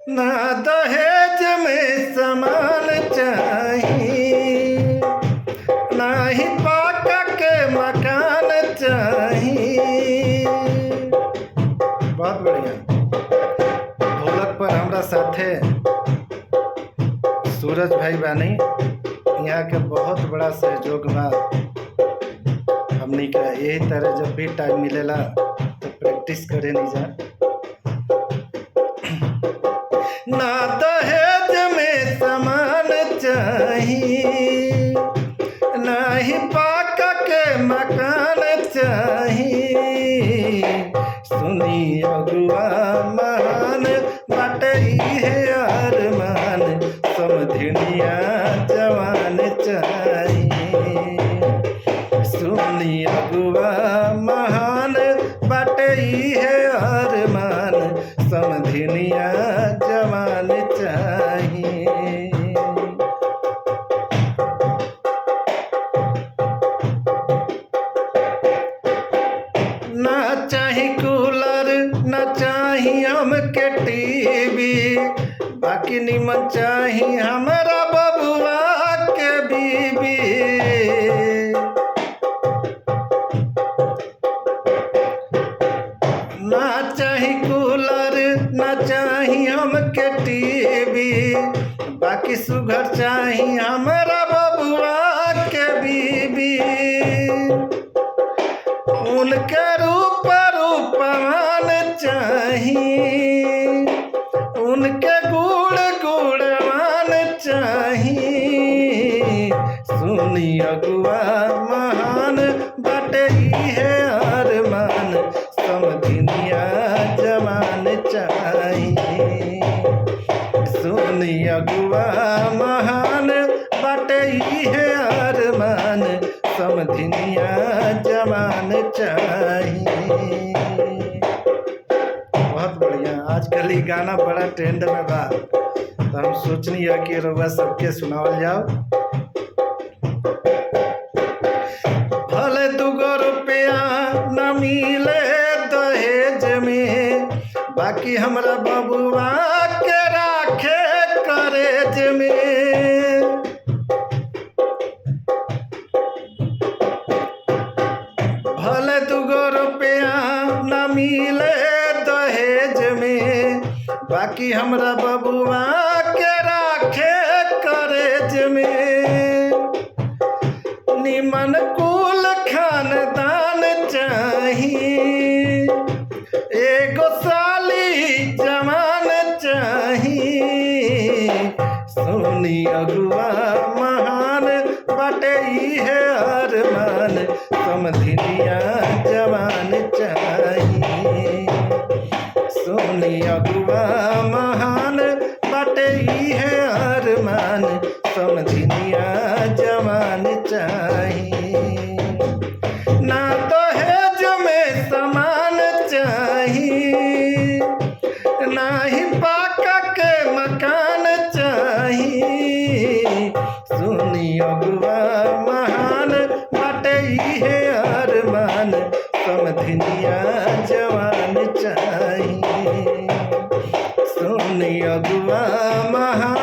ना दहेज में सामान चाही, ना ही पाका के मकान चाही। बहुत बढ़िया। ढोलक पर हमरा साथे सूरज भाई बानी, यहाँ के बहुत बड़ा सहयोग बा। हमनी का यही तरह जब भी टाइम मिलेला तो प्रैक्टिस करे नहीं जा। ना दहेज में सामान चाही, ना ही पाका के मकान चाही। सुनी अगुआ महान बाटे है अरमान, समधिनिया जवान चाही। सुनी अगुआ महान बाटे है अरमान, समधिनिया जवान चाही। ना चाही कूलर, ना चाही हमके टीवी, बाकी निमन चाही हमारा बबुआ के बीबी। ना चाही कूलर, ना चाही हमके टीवी, बाकी सुघर चाही हमारा बबुआ के बीबी। उनके रूप रूपवान चाही, उनके गुण गुणवान चाही। सुनी अगुआ महान बाटे है अरमान, समधिनिया जवान चाही। सुनी अगुआ महान बाटे है अरमान, समधिनिया जवान चाही। बहुत बढ़िया। आजकल ही गाना बड़ा ट्रेंड में बा, तो हम सोचनी है कि रउआ सबके सुनावल जाओ। भले 2 रुपया न मिले दहेज में, बाकी हमरा बबुआ के राखे करेज में। भले 2 रुपया न मिले दहेज में, बाकी हमरा बबुआ के राखे करेज में। निमन कुल खानदान चाही, एगो साली जवान चाही। सुनी अगुआ महान बाटे है अरमान, समधिनिया जवान चाही। सुनी अगुआ महान बाटे है अरमान, समधिनिया जवान चाही। ना दहेज में सामान चाही, ना ही पाका के मकान चाही। सुनी अगुआ महान बाटे है अरमान, समधिनिया जवान चाही। सुनी अगुआ महान